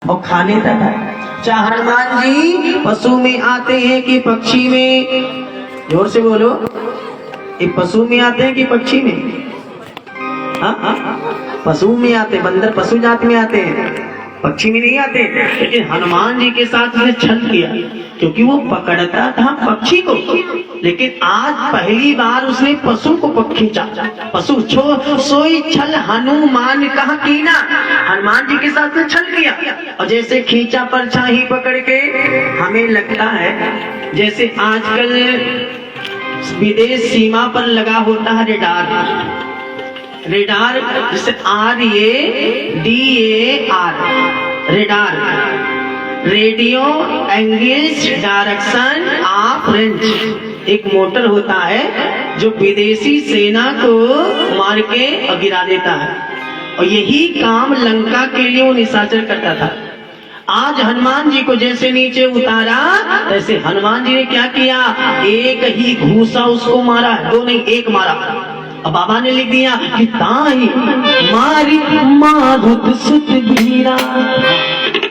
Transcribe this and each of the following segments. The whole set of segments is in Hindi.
और खाने तक है। चाहे हनुमान जी पशु में आते हैं कि पक्षी में, जोर से बोलो, ये पशु में आते हैं कि पक्षी में? पशु में आते, बंदर पशु जात में आते हैं, पक्षी में नहीं आते। लेकिन हनुमान जी के साथ उसने छल किया, क्योंकि वो पकड़ता था पक्षी को, लेकिन आज पहली बार उसने पशु को खींचा। पशु छो सोई छल हनुमान कहा कीना, हनुमान जी के साथ उसने छल किया और जैसे खींचा परछाई पकड़ के। हमें लगता है जैसे आजकल विदेश सीमा पर लगा होता है रेडार, रेडार जिसे RADAR, radar, radio engage direction of range, एक मोटर होता है जो विदेशी सेना को मार के गिरा देता है, और यही काम लंका के लिए वो निशाचर करता था। आज हनुमान जी को जैसे नीचे उतारा, तैसे हनुमान जी ने क्या किया, एक ही घूसा उसको मारा, दो नहीं एक मारा। अब बाबा ने लिख दिया कि ताही मारी मारुत सुत भीरा,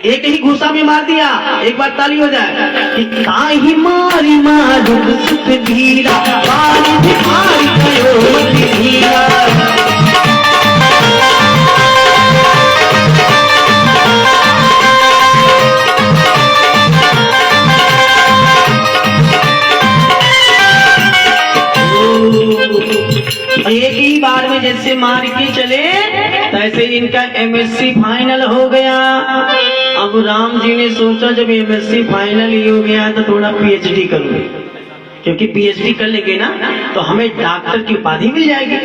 एक ही घूसा में मार दिया। एक बार ताली हो जाए कि ताही मारी मारुत सुत भीरा, मारी मारी कयोमति भीरा। एक ही बार में जैसे मार के चले, तैसे इनका MSc फाइनल हो गया। अब राम जी ने सोचा जब MSc फाइनल ही हो गया तो थोड़ा PhD करूंगे, क्योंकि PhD कर लेंगे ना तो हमें डॉक्टर की उपाधि मिल जाएगी।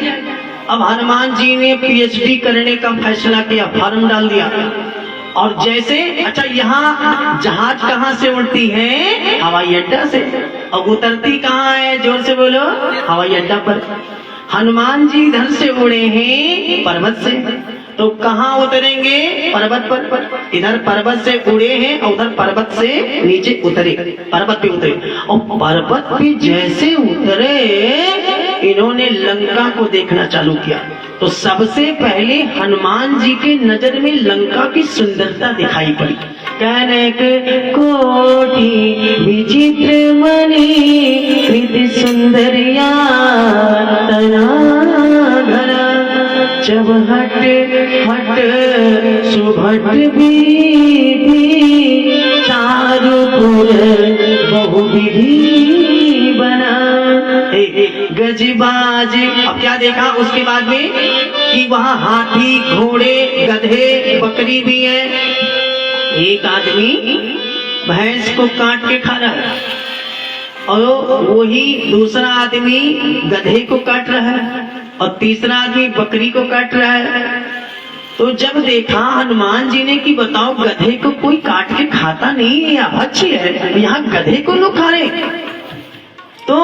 अब हनुमान जी ने PhD करने का फैसला किया, फॉर्म डाल दिया। और जैसे अच्छा, यहाँ जहाज कहाँ से उड़ती है? हवाई अड्डा से। और उतरती कहाँ है? जोर से बोलो, हवाई अड्डा पर। हनुमान जी इधर से उड़े हैं पर्वत से, तो कहाँ उतरेंगे? पर्वत पर। इधर पर्वत से उड़े हैं और उधर पर्वत से नीचे उतरे, पर्वत पे उतरे। और पर्वत पे जैसे उतरे, इन्होंने लंका को देखना चालू किया। तो सबसे पहले हनुमान जी के नजर में लंका की सुंदरता दिखाई पड़ी। कनक कोटि विचित्र मणि कृति सुंदरिया तना घरा, जब हट हट सुभट विधि चारुपुर बहुविधि बना। गजबाज। अब क्या देखा उसके बाद में कि वहाँ हाथी, घोड़े, गधे, बकरी भी है। एक आदमी भैंस को काट के खा रहा है और वही दूसरा आदमी गधे को काट रहा है और तीसरा आदमी बकरी को काट रहा है। तो जब देखा हनुमान जी ने कि बताओ, गधे को कोई काट के खाता नहीं है, अभक्ष्य है, यहाँ गधे को लोग खा रहे। तो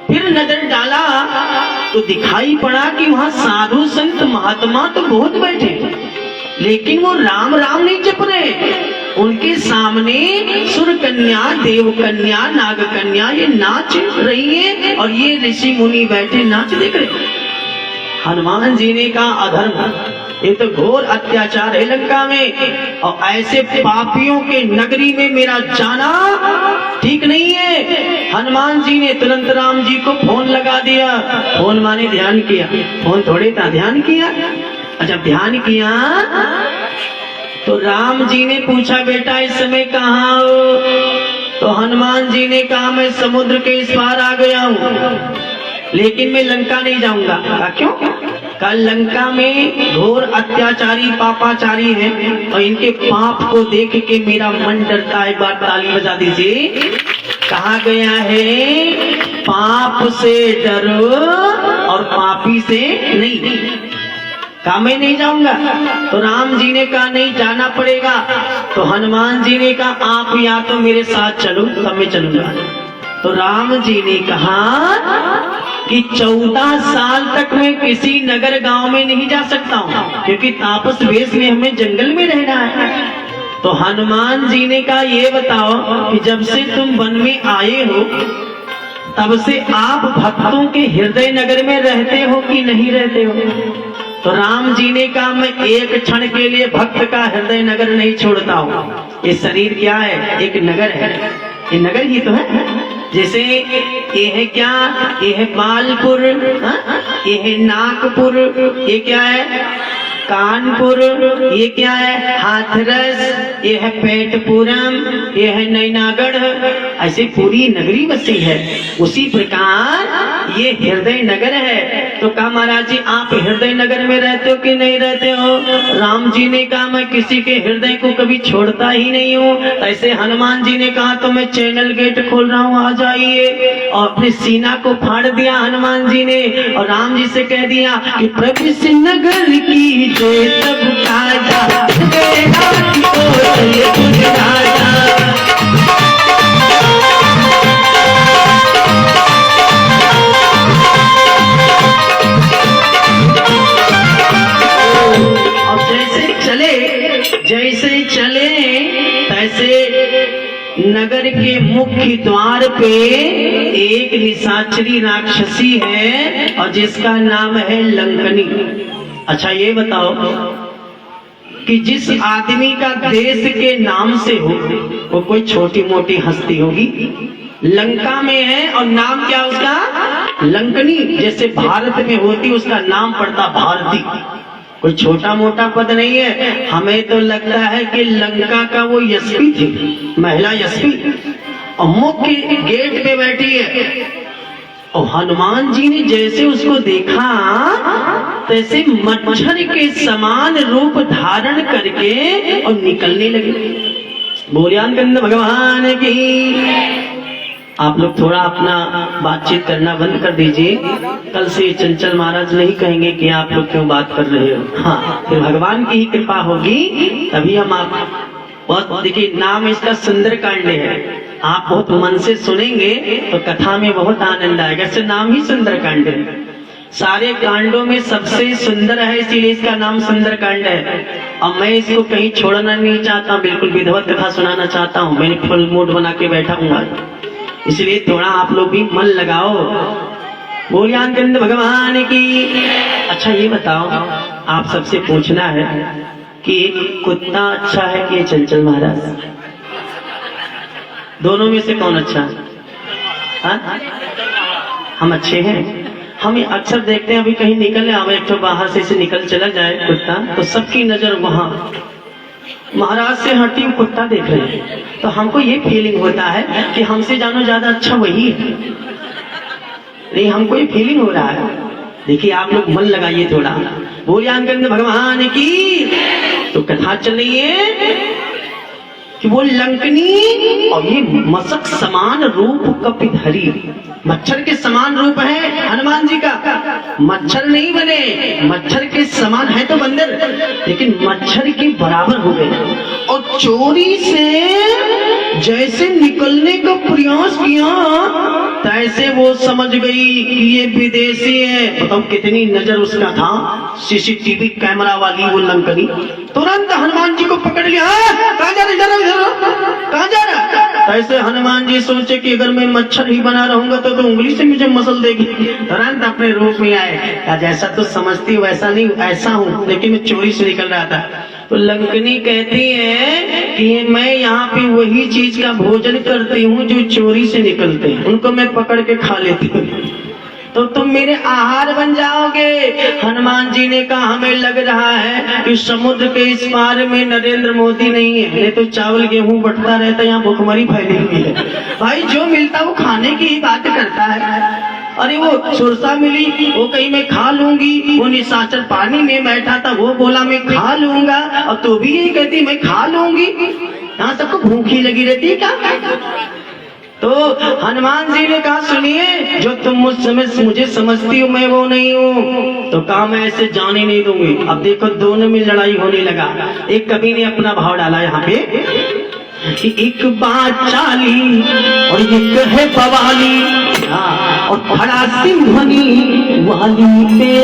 फिर नजर डाला तो दिखाई पड़ा कि वहाँ साधु संत महात्मा तो बहुत बैठे, लेकिन वो राम राम नहीं जप रहे। उनके सामने सुर कन्या, देव कन्या, नाग कन्या ये नाच रही है और ये ऋषि मुनि बैठे नाच देख रहे। हनुमान जी ने कहा अधर्म, ये तो घोर अत्याचार है लंका में, और ऐसे पापियों के नगरी में मेरा जाना ठीक नहीं है। हनुमान जी ने तुरंत राम जी को फोन लगा दिया। फोन माने ध्यान किया, फोन थोड़े था, ध्यान किया। अच्छा, ध्यान किया तो राम जी ने पूछा बेटा इस समय कहाँ हो? तो हनुमान जी ने कहा मैं समुद्र के इस पार आ गया हूँ, लेकिन मैं लंका नहीं जाऊंगा। कहा क्यों? कल लंका में घोर अत्याचारी पापाचारी हैं और इनके पाप को देख के मेरा मन डरता है। एक बार ताली बजा दीजिए। कहा गया है पाप से डरो और पापी से नहीं। कहा मैं नहीं जाऊंगा। तो राम जी ने कहा नहीं जाना पड़ेगा। तो हनुमान जी ने कहा आप या तो मेरे साथ चलो तब मैं चलूंगा। तो राम जी ने कहा कि 14 साल तक मैं किसी नगर गांव में नहीं जा सकता हूँ, क्योंकि तापस वेश में हमें जंगल में रहना है। तो हनुमान जी ने कहा ये बताओ कि जब से तुम वन में आए हो तब से आप भक्तों के हृदय नगर में रहते हो कि नहीं रहते हो? तो राम जी ने कहा मैं एक क्षण के लिए भक्त का हृदय नगर नहीं छोड़ता हूँ। ये शरीर क्या है? एक नगर है, ये नगर ही तो है। जैसे ये है क्या? ये है बालपुर, ये है नागपुर, ये क्या है? कानपुर, ये क्या है? हाथरस, ये है पेटपुरम, ये है नैनागढ़। ऐसे पूरी नगरी बसी है। उसी प्रकार ये हृदय नगर है। तो कहा महाराज जी आप हृदय नगर में रहते हो कि नहीं रहते हो? राम जी ने कहा मैं किसी के हृदय को कभी छोड़ता ही नहीं हूँ। ऐसे हनुमान जी ने कहा तो मैं चैनल गेट खोल रहा हूँ, आ जाइए। और अपने सीना को फाड़ दिया हनुमान जी ने और राम जी से कह दिया कि प्रभु से नगर की जय सब राजा तेरा ये तुझ राजा। अब जैसे चले तैसे नगर के मुख्य द्वार पे एक निशाचरी राक्षसी है और जिसका नाम है लंकनी। अच्छा ये बताओ कि जिस आदमी का देश के नाम से हो वो कोई छोटी मोटी हस्ती होगी? लंका में है और नाम क्या उसका? लंकनी। जैसे भारत में होती उसका नाम पड़ता भारती। कोई छोटा मोटा पद नहीं है। हमें तो लगता है कि लंका का वो एसपी थी, महिला एसपी, और मुख्य गेट पे बैठी है। और हनुमान जी ने जैसे उसको देखा तैसे मच्छर के समान रूप धारण करके और निकलने लगे। बोलियान कंद भगवान की। आप लोग थोड़ा अपना बातचीत करना बंद कर दीजिए। कल से चंचल महाराज नहीं कहेंगे कि आप लोग क्यों बात कर रहे हो। हाँ, फिर भगवान की ही कृपा होगी तभी हम आप बहुत। देखिए नाम इसका सुंदरकांड है। आप बहुत मन से सुनेंगे तो कथा में बहुत आनंद आएगा। इससे नाम ही सुंदरकांड है। सारे कांडों में सबसे सुंदर है इसीलिए इसका नाम सुंदरकांड है। और मैं इसको कहीं छोड़ना नहीं चाहता, बिल्कुल विधिवत कथा सुनाना चाहता हूँ। मैंने फुल मूड बना के बैठा हूँ, इसलिए थोड़ा आप लोग भी मन लगाओ। बोलियान कंद भगवान की। अच्छा ये बताओ, आप सबसे पूछना है कि कुत्ता अच्छा है कि चंचल महाराज? दोनों में से कौन अच्छा है? हाँ? हम अच्छे हैं। हम अक्सर देखते हैं अभी कहीं निकले आवे एक तो बाहर से निकल चला जाए कुत्ता तो सबकी नजर वहां महाराज से हटी कुत्ता देख रहे हैं। तो हमको ये फीलिंग होता है कि हमसे जानो ज्यादा अच्छा वही है। नहीं, हमको ये फीलिंग हो रहा है। देखिए आप लोग मन लगाइए थोड़ा। बोलियान कंद भगवान की। तो कथा चल रही है कि वो लंकनी और ये मशक समान रूप कपिधरी, मच्छर के समान रूप है हनुमान जी का। मच्छर नहीं बने, मच्छर के समान है तो बंदर, लेकिन मच्छर के बराबर हो गए। और चोरी से जैसे निकलने का प्रयास किया तैसे वो समझ गई कि ये विदेशी है। बताओ कितनी नजर उसका था, सीसीटीवी कैमरा वाली वो लंकनी। तुरंत हनुमान जी को पकड़ लिया। कहाँ जा रहे, कहाँ जा रहा? ऐसे हनुमान जी सोचे कि अगर मैं मच्छर ही बना रहूंगा तो उंगली से मुझे मसल देगी। तुरंत अपने रूप में आए। जैसा तो समझती वैसा नहीं, ऐसा हूँ, लेकिन मैं चोरी से निकल रहा था। तो लंकनी कहती है कि मैं यहाँ पे वही चीज का भोजन करती हूँ जो चोरी से निकलते हैं, उनको मैं पकड़ के खा लेती हूँ। तो तुम मेरे आहार बन जाओगे। हनुमान जी ने कहा हमें लग रहा है कि समुद्र के इस पार में नरेंद्र मोदी नहीं है, नहीं तो चावल गेहूं बंटता रहता, यहाँ भुखमरी फैली हुई है। भाई जो मिलता वो खाने की ही बात करता है। अरे वो सुरसा मिली वो कहीं मैं खा लूंगी, वो निशाचर पानी में बैठा था वो बोला मैं खा लूंगा, और तो भी यही कहती मैं खा लूंगी। यहाँ सबको भूखी लगी रहती है क्या? तो हनुमान जी ने कहा सुनिए, जो तुम मुझे समझती हो मैं वो नहीं हूँ। तो कहा मैं ऐसे जाने नहीं दूंगी। अब देखो दोनों में लड़ाई होने लगा। एक कवि ने अपना भाव डाला यहाँ पे कि एक बात चाली और एक है बवाली, और खड़ा सिंहनी वाली पे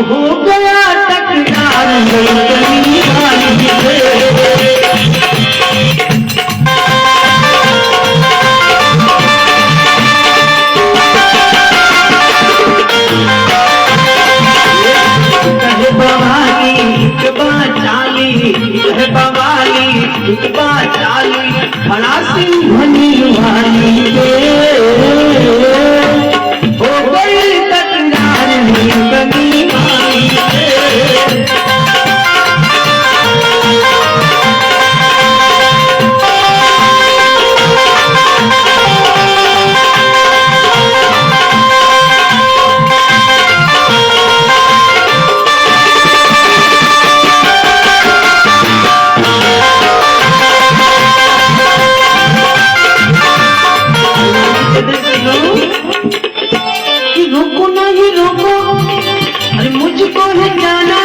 हो गया टकरार लंकनी वाली पे। है बवाली एक बात चाली खड़ा सिंघनी वाली हो गई तकरार नीलकनी वाली रोको नहीं रोको, अरे मुझको है जाना,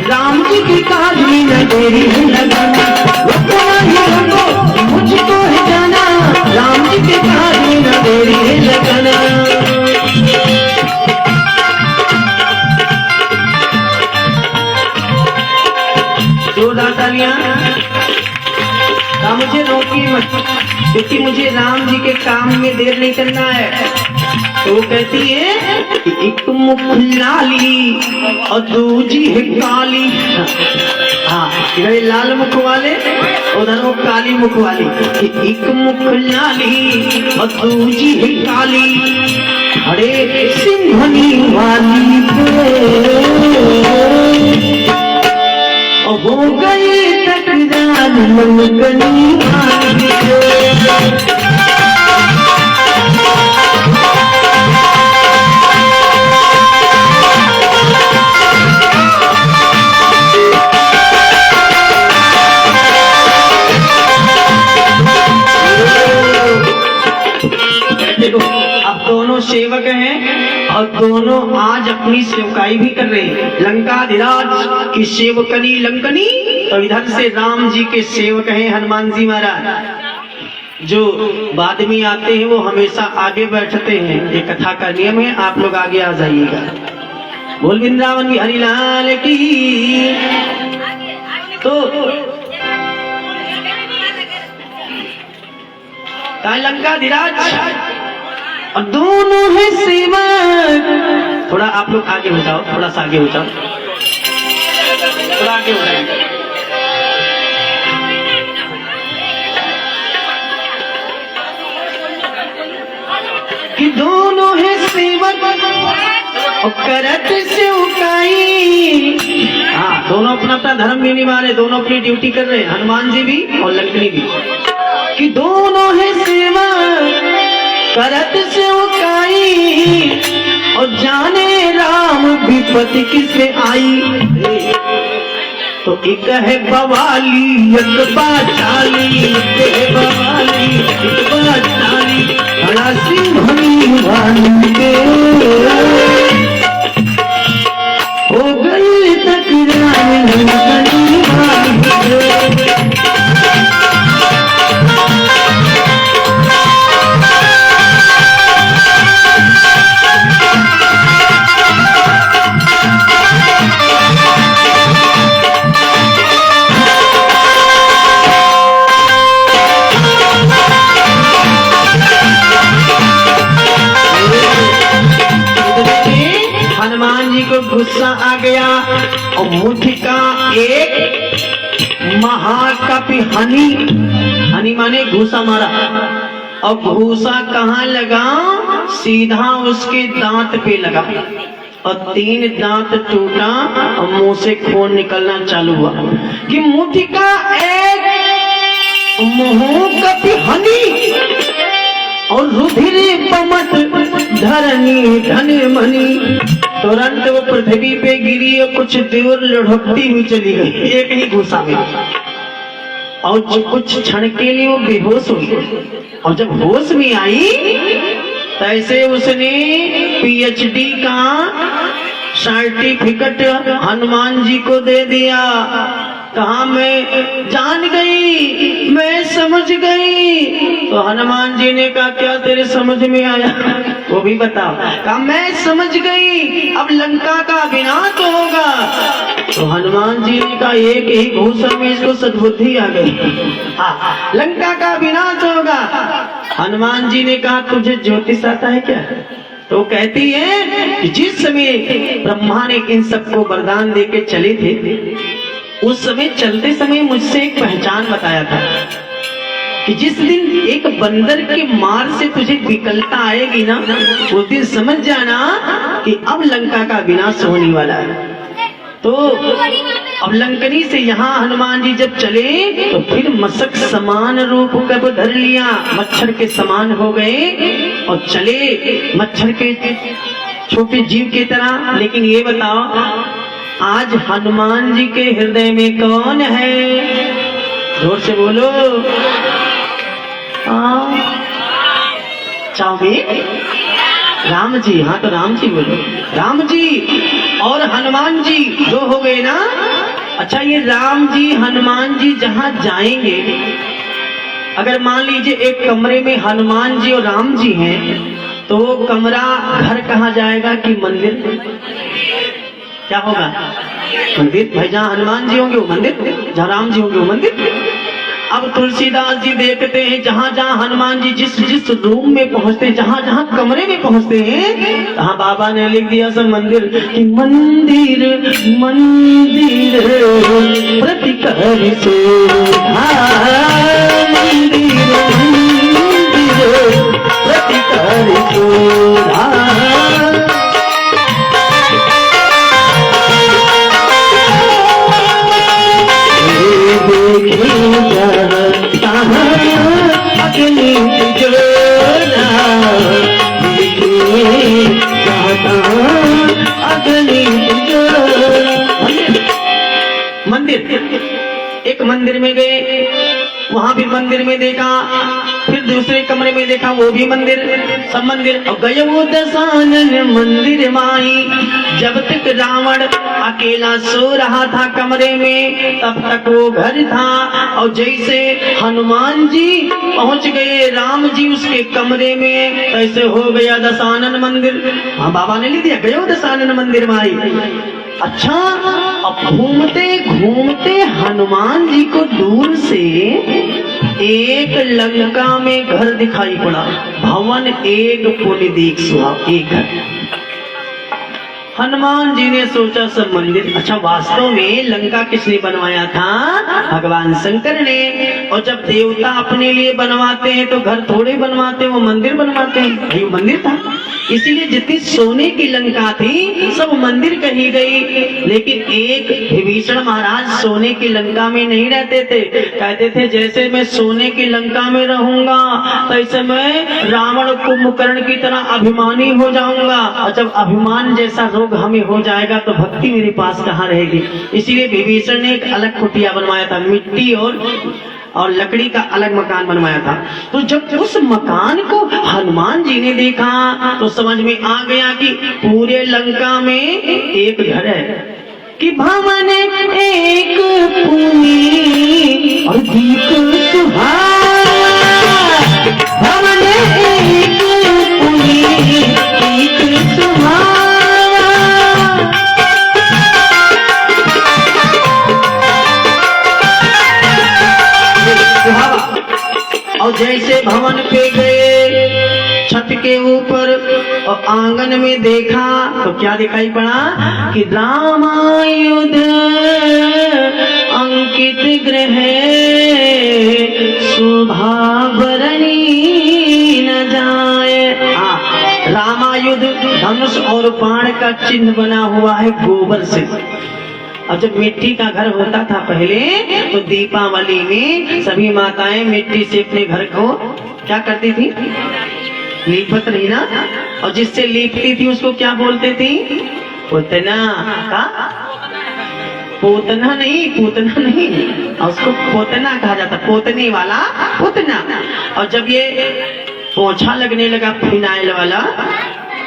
राम जी की काज में न देरी है लगाना। रोको नहीं रोको, मुझको है जाना, राम जी की काज में न देरी है लगाना। जोरदार तालियां। मुझे रोकी मत, क्योंकि मुझे राम जी के काम में देर नहीं करना है। तो वो कहती है कि एक मुख लाली और दूजी है काली। हाँ, इधर लाल मुख वाले उधर वो काली मुख वाली। एक मुख लाली और दूजी है काली खड़े सिंघनी वाली हो गई तकरार नीलकनी वाली। अब दोनों सेवक हैं और दोनों आज अपनी सेवकाई भी कर रहे हैं। लंकाधिराज की सेवकनी लंकनी, तो इधर से राम जी के सेवक हैं हनुमान जी महाराज। जो बाद में आते हैं वो हमेशा आगे बैठते हैं, ये कथा का नियम है। आप लोग आगे आ जाइएगा। बोल वृंदावन की हरिलाल की। तो लंकाधिराज और दोनों है सेवक। थोड़ा आप लोग आगे हो जाओ, थोड़ा सा आगे हो जाओ, थोड़ा आगे हो जाओ। कि दोनों है सेवक और करत से उकाई। हाँ, दोनों अपना अपना धर्म भी निभा रहे, दोनों अपनी ड्यूटी कर रहे हैं, हनुमान जी भी और लंकनी भी। कि दोनों है सेवक करत से उकाई और जाने राम विपत्ति किससे आई। तो एक है बवाली एक बाचाली, एक है बवाली एक बाचाली खड़ा सिंघनी वाली हो गई तकरार नीलकनी वाली। गुस्सा आ गया और मुठ का एक महाकपि हनी माने घूसा मारा। और घूसा कहाँ लगा? सीधा उसके दांत पे लगा और 3 दांत टूटा और मुंह से खून निकलना चालू हुआ। कि मुठ का एक महाकपि हनी और रुधिर पमत धरनी धन मनी। तुरंत वो पृथ्वी पे गिरी और कुछ देर लुढ़कती हुई चली गई एक ही घूसा में। और कुछ क्षण के लिए वो बेहोश हो गई और जब होश में आई तैसे उसने पीएचडी का सर्टिफिकेट हनुमान जी को दे दिया। कहा मैं जान गई, मैं समझ गई। तो हनुमान जी ने कहा क्या तेरे समझ में आया वो भी बताओ। कहा मैं समझ गई, अब लंका का विनाश होगा। तो हनुमान जी ने कहा एक ही घूसा में इसको सद्बुद्धि आ गई, लंका का विनाश होगा। हनुमान जी ने कहा तुझे ज्योतिष आता है क्या? तो कहती है कि जिस समय ब्रह्मा ने इन सबको वरदान देके चले थे उस समय चलते समय मुझसे एक पहचान बताया था कि जिस दिन एक बंदर के मार से तुझे विकलता आएगी ना, उस दिन समझ जाना कि अब लंका का विनाश होने वाला है। तो अब लंकनी से यहाँ हनुमान जी जब चले तो फिर मशक समान रूप कब धर लिया, मच्छर के समान हो गए और चले मच्छर के छोटे जीव की तरह। लेकिन ये बताओ, आज हनुमान जी के हृदय में कौन है? जोर से बोलो। चाहोगे? राम जी। हाँ तो राम जी बोलो। राम जी और हनुमान जी दो हो गए ना। अच्छा, ये राम जी हनुमान जी जहाँ जाएंगे, अगर मान लीजिए एक कमरे में हनुमान जी और राम जी हैं, तो वो कमरा घर कहाँ जाएगा कि मंदिर? क्या होगा? मंदिर। भाई जहाँ हनुमान जी होंगे वो मंदिर, जहाँ राम जी होंगे वो मंदिर। अब तुलसीदास जी देखते हैं जहाँ जहाँ हनुमान जी जिस जिस रूम में पहुँचते हैं, जहाँ जहाँ कमरे में पहुँचते हैं, वहाँ बाबा ने लिख दिया सब मंदिर कि मंदिर मंदिर प्रतिकर शोभा, मंदिर मंदिर प्रतिकर शोभा। मंदिर। एक मंदिर में गए, वहां भी मंदिर में देखा, फिर दूसरे कमरे में देखा, वो भी मंदिर, सब मंदिर। और गए वो दशानन मंदिर माई। जब तक रावण अकेला सो रहा था कमरे में, तब तक वो घर था। और जैसे हनुमान जी पहुंच गए राम जी उसके कमरे में, ऐसे हो गया दशानन मंदिर। हाँ, बाबा ने लिख दिया गयो दशानन मंदिर माई। अच्छा, अब घूमते घूमते हनुमान जी को दूर से एक लंका में घर दिखाई पड़ा। भवन एक पुण्य दीक सुहाव, एक घर। हनुमान जी ने सोचा सब मंदिर। अच्छा, वास्तव में लंका किसने बनवाया था? भगवान शंकर ने। और जब देवता अपने लिए बनवाते हैं तो घर थोड़े बनवाते हैं, वो मंदिर बनवाते हैं। ये मंदिर था, इसीलिए जितनी सोने की लंका थी सब मंदिर कही गई। लेकिन एक विभीषण महाराज सोने की लंका में नहीं रहते थे। कहते थे जैसे मैं सोने की लंका में रहूंगा तैसे मैं रावण कुंभकर्ण की तरह अभिमानी हो जाऊंगा, और जब अभिमान जैसा रोग हमें हो जाएगा तो भक्ति मेरे पास कहाँ रहेगी। इसीलिए विभीषण ने एक अलग कुटिया बनवाया था, मिट्टी और लकड़ी का अलग मकान बनवाया था। तो जब उस मकान को हनुमान जी ने देखा तो समझ में आ गया कि पूरे लंका में एक घर है, कि भवन एक पुनी और दीप सुहावा, भवन एक पुनी दीप सुहावा। और जैसे भवन पे गए छत के ऊपर और आंगन में देखा तो क्या दिखाई पड़ा कि रामायुध अंकित गृह शोभाभरणी न जाए। रामायुध धनुष और बाण का चिन्ह बना हुआ है गोबर से। और जब मिट्टी का घर होता था पहले तो दीपावली में सभी माताएं मिट्टी से अपने घर को क्या करती थी? लीपत रही ना। और जिससे लीपती थी उसको क्या बोलते थी? पोतना का? पोतना नहीं, पूतना नहीं, और उसको पोतना कहा जाता, पोतने वाला पोतना। और जब ये पोछा लगने लगा फिनाइल वाला,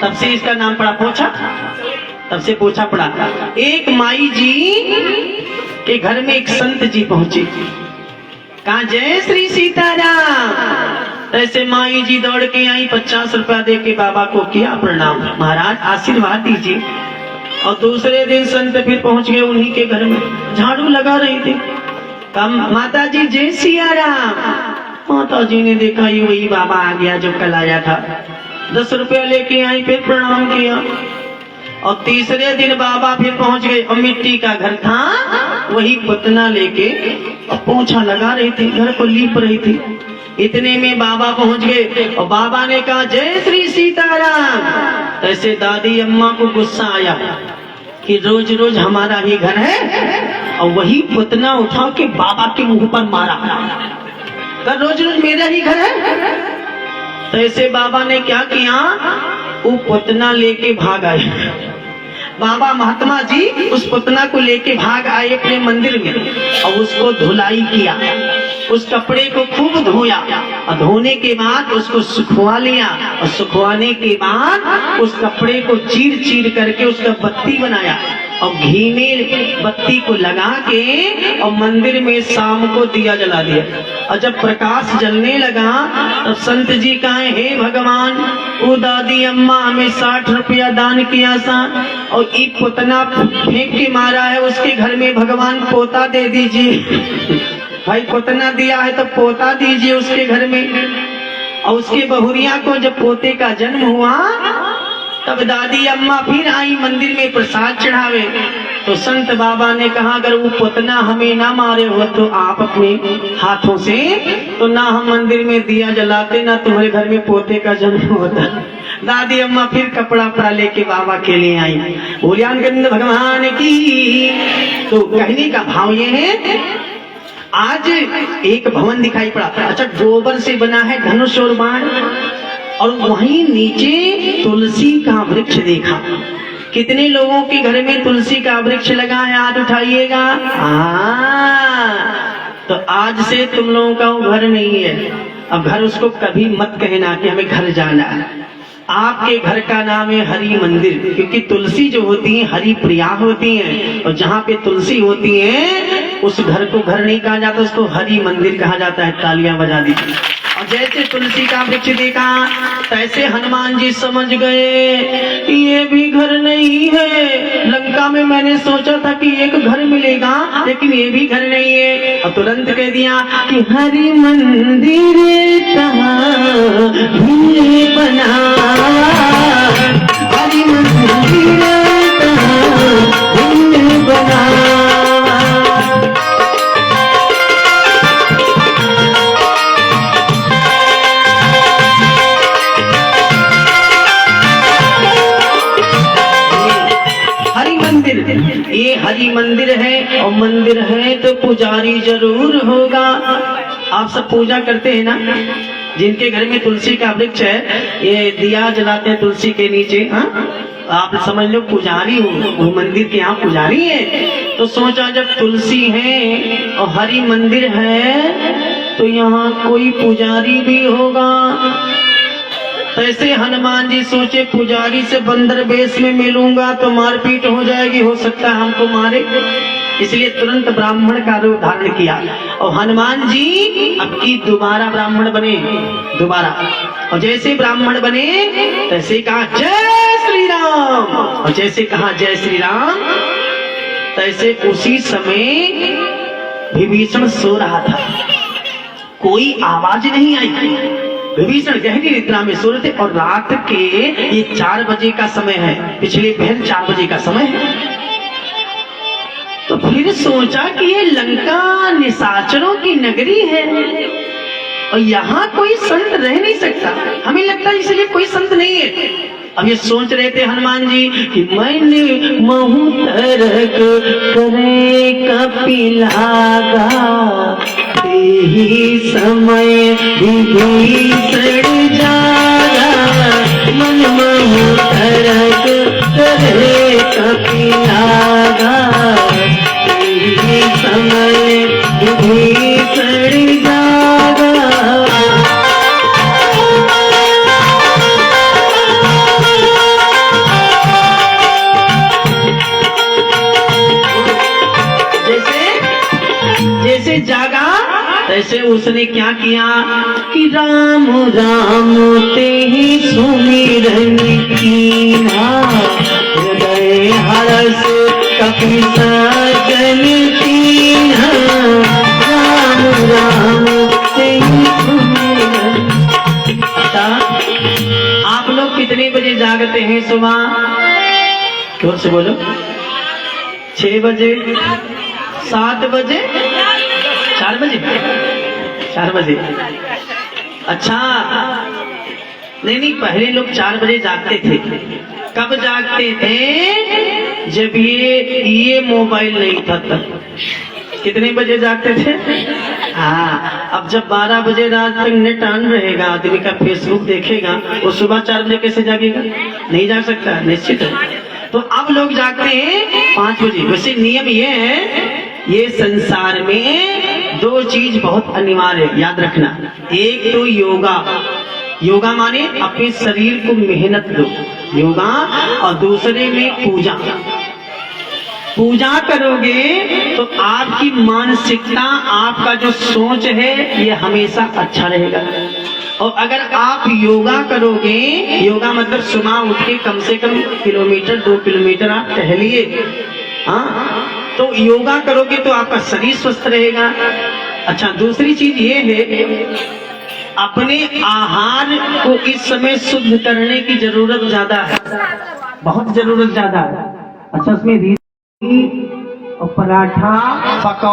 तब से इसका नाम पड़ा पोछा, तब से पोछा पड़ा। एक माई जी के घर में एक संत जी पहुंचे, कहा जय श्री सीताराम। ऐसे माई जी दौड़ के आई, 50 रुपया दे के बाबा को किया प्रणाम, महाराज आशीर्वाद दीजिए। और दूसरे दिन संत फिर पहुंच गए उन्हीं के घर में, झाड़ू लगा रही थी। कहा माता जी जय सिया राम। माता जी ने देखा ये वही बाबा आ गया जो कल आया था। 10 रुपया लेके आई, फिर प्रणाम किया। और तीसरे दिन बाबा फिर पहुंच गए और मिट्टी का घर था, वही पुतना लेके और पोछा लगा रही थी, घर को लीप रही थी। इतने में बाबा पहुंच गए और बाबा ने कहा जय श्री सीताराम। ऐसे दादी अम्मा को गुस्सा आया कि रोज रोज हमारा ही घर है, और वही पुतना उठा के बाबा के मुंह पर मारा, रोज रोज मेरा ही घर है। तो ऐसे बाबा ने क्या किया, वो पुतना लेके भाग आए। बाबा महात्मा जी उस पुतना को लेके भाग आए अपने मंदिर में और उसको धुलाई किया, उस कपड़े को खूब धोया और धोने के बाद उसको सुखवा लिया और सुखवाने के बाद उस कपड़े को चीर चीर करके उसका बत्ती बनाया और घी में बत्ती को लगा के और मंदिर में शाम को दिया जला दिया। और जब प्रकाश जलने लगा तो संत जी कहे हे भगवान, वो दादी अम्मा हमें 60 रुपया दान किया सा और एक पुतना फेंक के मारा है, उसके घर में भगवान पोता दे दीजिए। भाई पुतना दिया है तो पोता दीजिए उसके घर में। और उसके बहुरिया को जब पोते का जन्म हुआ तब दादी अम्मा फिर आई मंदिर में प्रसाद चढ़ावे। तो संत बाबा ने कहा अगर वो पुतना हमें ना मारे हो तो आप अपने हाथों से, तो ना हम मंदिर में दिया जलाते ना तुम्हारे घर में पोते का जन्म होता। दादी अम्मा फिर कपड़ा पड़ा लेके बाबा के लिए आई। भोलियान गंद भगवान की। तो कहने का भाव ये है, आज एक भवन दिखाई पड़ा, अच्छा गोबर से बना है धनुष और बाण, और वहीं नीचे तुलसी का वृक्ष देखा। कितने लोगों के घर में तुलसी का वृक्ष लगा है, हाथ उठाइएगा। तो आज से तुम लोगों का वो घर नहीं है। अब घर उसको कभी मत कहना कि हमें घर जाना है। आपके घर का नाम है हरि मंदिर, क्योंकि तुलसी जो होती है हरि प्रिया होती है, और जहाँ पे तुलसी होती है उस घर को घर नहीं कहा जाता, उसको हरि मंदिर कहा जाता है। तालियां बजा दीजिए। और जैसे तुलसी का वृक्ष देखा तैसे हनुमान जी समझ गए कि ये भी घर नहीं है। लंका में मैंने सोचा था कि एक घर मिलेगा, लेकिन ये भी घर नहीं है। और तुरंत कह दिया कि हरि मंदिर कहाँ भी बना, हरि मंदिर कहाँ भी बना। ये हरि मंदिर है, और मंदिर है तो पुजारी जरूर होगा। आप सब पूजा करते हैं ना, जिनके घर में तुलसी का वृक्ष है, ये दिया जलाते हैं तुलसी के नीचे। आप समझ लो पुजारी हो, वो मंदिर के यहाँ पुजारी है। तो सोचा जब तुलसी है और हरि मंदिर है तो यहाँ कोई पुजारी भी होगा। ऐसे हनुमान जी सोचे पुजारी से बंदर वेश में मिलूंगा तो मारपीट हो जाएगी, हो सकता है हमको मारे। इसलिए तुरंत ब्राह्मण का रूप धारण किया और हनुमान जी अब की दोबारा ब्राह्मण बने, दोबारा। और जैसे ब्राह्मण बने तैसे कहा जय श्री राम, और जैसे कहा जय श्री राम तैसे उसी समय विभीषण सो रहा था, कोई आवाज नहीं आई। विभीषण गहरी निद्रा में सो रहे थे और रात के ये 4 बजे का समय है, पिछले पहर 4 बजे का समय है। तो फिर सोचा कि ये लंका निशाचरों की नगरी है और यहाँ कोई संत रह नहीं सकता, हमें लगता है इसलिए कोई संत नहीं है। अब ये सोच रहे थे हनुमान जी कि मैंने महू तरक करे कपिलागा, ही समय विभीषण जागा, मन महू तरक करे कपिलागा, ही समय विभीषण जागा। जैसे जागा तैसे उसने क्या किया कि राम राम ते ही सुमिरन कीना, हृदय हर्ष कपि सजन कीना, राम राम ते ही सुमिरन। अच्छा, आप लोग कितने बजे जागते हैं सुबह? जोर से बोलो। 6 बजे, 7 बजे, 4 बजे, 4 बजे। अच्छा, नहीं, पहले लोग 4 बजे जागते थे। कब जागते थे? जब ये मोबाइल नहीं था तब। कितने बजे जागते थे? हाँ, अब जब 12 बजे रात तक नेट ऑन रहेगा, आदमी का फेसबुक देखेगा, वो सुबह 4 बजे कैसे जागेगा? नहीं जाग सकता, निश्चित है। तो अब लोग जागते हैं 5 बजे। वैसे नियम ये है, ये संसार में 2 चीज बहुत अनिवार्य है, याद रखना। एक तो योगा, योगा माने अपने शरीर को मेहनत दो, योगा। और दूसरे में पूजा। पूजा करोगे तो आपकी मानसिकता, आपका जो सोच है, ये हमेशा अच्छा रहेगा। और अगर आप योगा करोगे, योगा मतलब सुबह उठ के कम से कम 1 किलोमीटर 2 किलोमीटर आप टहलिए, हाँ, तो योगा करोगे तो आपका शरीर स्वस्थ रहेगा। अच्छा, दूसरी चीज ये है, अपने आहार को इस समय शुद्ध करने की जरूरत ज्यादा है, बहुत जरूरत ज्यादा है। अच्छा, उसमें और पराठा, पकौड़ा